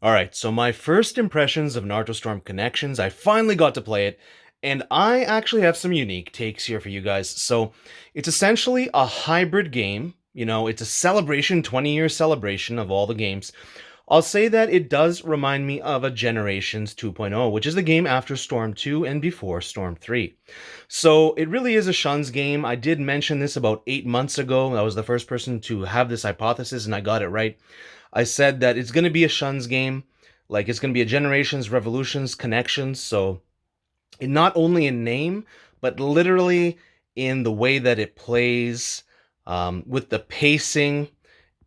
Alright, so my first impressions of Naruto Storm Connections, I finally got to play it, and I actually have some unique takes here for you guys. So, it's essentially a hybrid game. It's a celebration, 20-year celebration of all the games. I'll say that it does remind me of a Generations 2.0, which is the game after Storm 2 and before Storm 3. So, it really is a Shuns game. I did mention this about 8 months ago. I was the first person to have this hypothesis, and I got it right. I said that it's going to be a Shuns game. Like, it's going to be a Generations, Revolutions, Connections. So, not only in name, but literally in the way that it plays, with the pacing,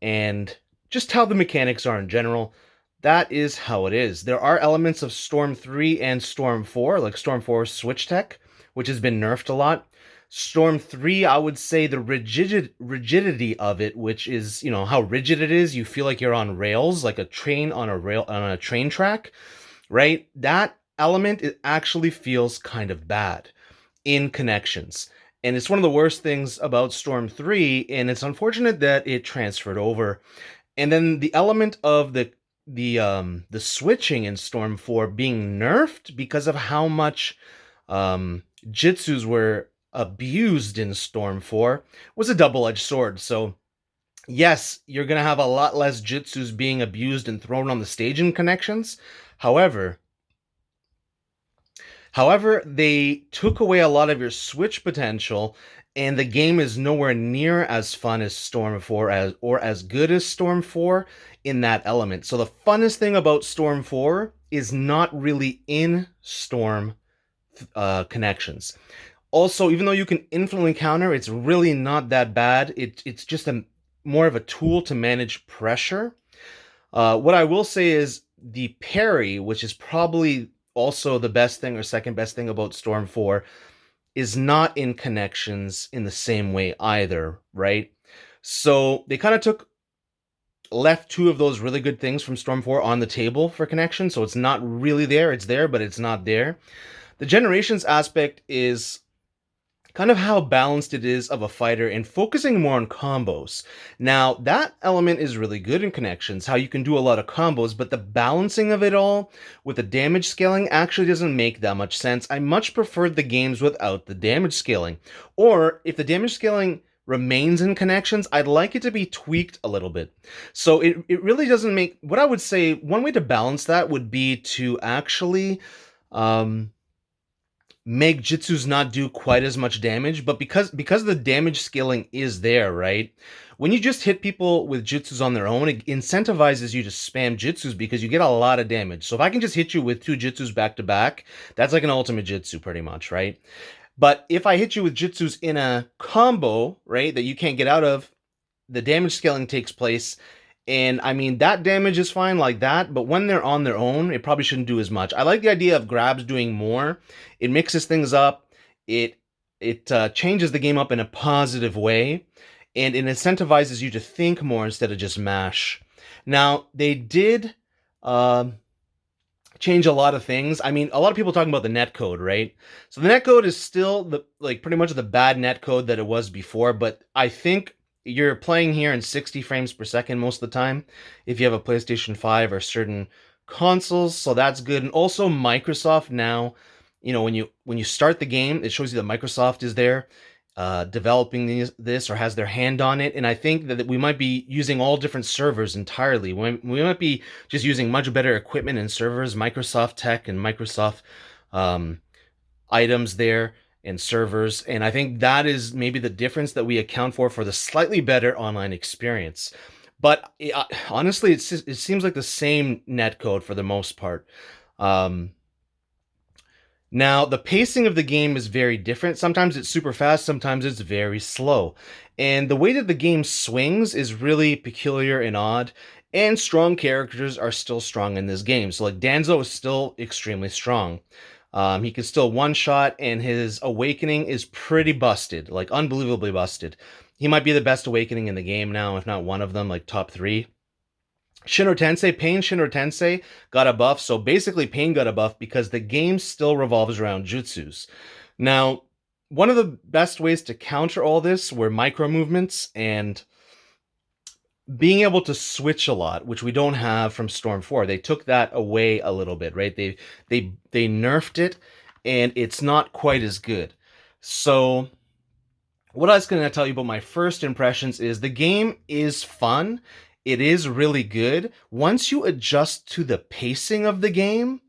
and just how the mechanics are in general. That is how it is. There are elements of Storm 3 and Storm 4, like Storm 4's Switch Tech, which has been nerfed a lot. Storm 3, I would say the rigidity of it, which is, how rigid it is, you feel like you're on rails, like a train on a train track, right? That element, it actually feels kind of bad in connections. And it's one of the worst things about Storm 3, and it's unfortunate that it transferred over. And then the element of the switching in Storm 4 being nerfed because of how much jitsus were abused in Storm 4 was a double-edged sword. So yes, you're going to have a lot less jitsus being abused and thrown on the stage in connections. However, they took away a lot of your switch potential, and the game is nowhere near as fun as Storm 4 or as good as Storm 4 in that element. So the funnest thing about Storm 4 is not really in Storm connections. Also, even though you can infinitely counter, it's really not that bad. It's just more of a tool to manage pressure. What I will say is the parry, which is probably also the best thing or second best thing about Storm 4, is not in connections in the same way either, right? So they kind of left two of those really good things from Storm 4 on the table for connection, so it's not really there. It's there, but it's not there. The generations aspect is kind of how balanced it is of a fighter and focusing more on combos. Now, that element is really good in connections, how you can do a lot of combos, but the balancing of it all with the damage scaling actually doesn't make that much sense. I much preferred the games without the damage scaling. Or if the damage scaling remains in connections, I'd like it to be tweaked a little bit. So it really doesn't make... What I would say, one way to balance that would be to actually... make jitsus not do quite as much damage, but because the damage scaling is there, right? When you just hit people with jitsus on their own, it incentivizes you to spam jitsus because you get a lot of damage. So if I can just hit you with 2 jitsus back to back, that's like an ultimate jitsu pretty much, right? But if I hit you with jitsus in a combo, right, that you can't get out of, the damage scaling takes place. And I mean, that damage is fine like that, but when they're on their own, it probably shouldn't do as much. I like the idea of grabs doing more. It mixes things up. It changes the game up in a positive way, and it incentivizes you to think more instead of just mash. Now, they did change a lot of things. I mean, a lot of people talking about the netcode, right? So the netcode is still pretty much the bad netcode that it was before, but I think you're playing here in 60 frames per second most of the time if you have a PlayStation 5 or certain consoles, so that's good. And also Microsoft now, when you start the game, it shows you that Microsoft is there developing this or has their hand on it. And I think that we might be using all different servers entirely. We might be just using much better equipment and servers, Microsoft tech and Microsoft items there and servers. And I think that is maybe the difference that we account for the slightly better online experience. But honestly, it seems like the same netcode for the most part. Now, the pacing of the game is very different. Sometimes it's super fast, sometimes it's very slow. And the way that the game swings is really peculiar and odd. And strong characters are still strong in this game. So, like, Danzo is still extremely strong. He can still one-shot, and his awakening is pretty busted, like unbelievably busted. He might be the best awakening in the game now, if not one of them, like top 3. Pain Shinro Tensei got a buff, so basically Pain got a buff because the game still revolves around jutsus. Now, one of the best ways to counter all this were micro movements, and being able to switch a lot, which we don't have from Storm 4. They took that away a little bit, right? They nerfed it and it's not quite as good. So what I was going to tell you about my first impressions is the game is fun. It is really good. Once you adjust to the pacing of the game,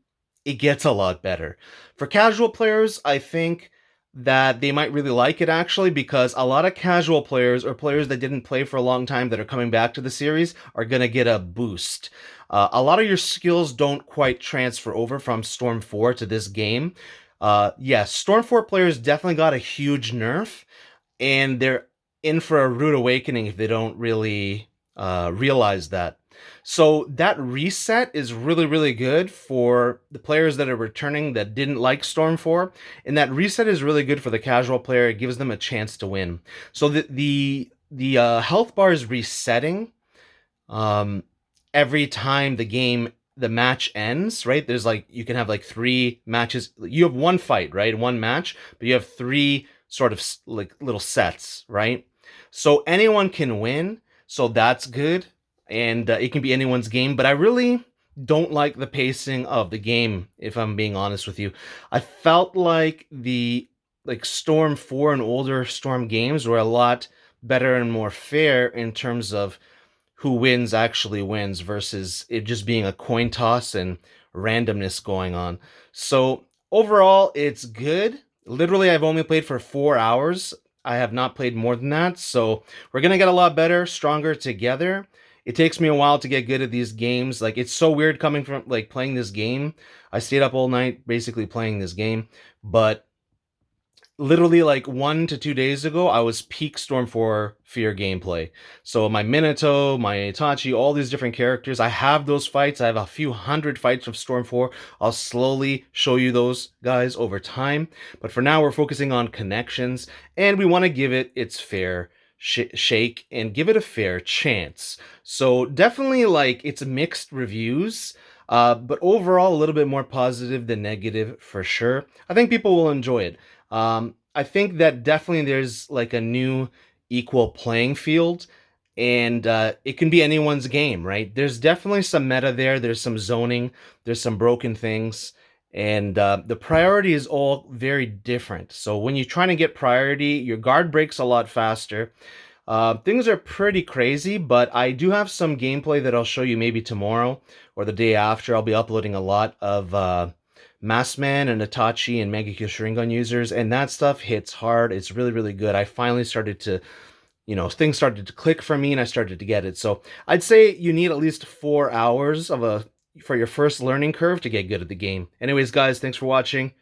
it gets a lot better. For casual players, I think that they might really like it actually because a lot of casual players or players that didn't play for a long time that are coming back to the series are going to get a boost. A lot of your skills don't quite transfer over from Storm 4 to this game. Yes, Storm 4 players definitely got a huge nerf and they're in for a rude awakening if they don't really realize that. So that reset is really, really good for the players that are returning that didn't like Storm 4, and that reset is really good for the casual player. It gives them a chance to win. So the health bar is resetting um, every time the match ends, right? There's like you can have like three matches. You have one fight, right? One match, but you have three sort of like little sets, right? So anyone can win, so that's good, and it can be anyone's game. But I really don't like the pacing of the game, if I'm being honest with you. I felt like the like Storm 4 and older Storm games were a lot better and more fair in terms of who wins actually wins versus it just being a coin toss and randomness going on. So overall, it's good. Literally, I've only played for 4 hours. I have not played more than that. So we're gonna get a lot better, stronger together. It takes me a while to get good at these games. Like it's so weird coming from like playing this game. I stayed up all night basically playing this game, but literally like 1 to 2 days ago, I was peak Storm 4 Fear gameplay. So my Minato, my Itachi, all these different characters, I have those fights. I have a few hundred fights of Storm 4. I'll slowly show you those guys over time. But for now, we're focusing on connections, and we want to give it its fair shake and give it a fair chance. So definitely like it's mixed reviews. But overall, a little bit more positive than negative for sure. I think people will enjoy it. I think that definitely there's like a new equal playing field, and it can be anyone's game, right? There's definitely some meta there. There's some zoning. There's some broken things, and the priority is all very different. So when you're trying to get priority, your guard breaks a lot faster. Things are pretty crazy, but I do have some gameplay that I'll show you maybe tomorrow or the day after. I'll be uploading a lot of Massman and Itachi and Mega Sharingan users, and that stuff hits hard. It's really, really good. I finally started to, things started to click for me and I started to get it. So I'd say you need at least 4 hours for your first learning curve to get good at the game. Anyways, guys, thanks for watching.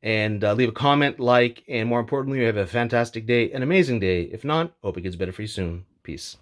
And leave a comment, like, and more importantly, you have a fantastic day, an amazing day. If not, hope it gets better for you soon. Peace.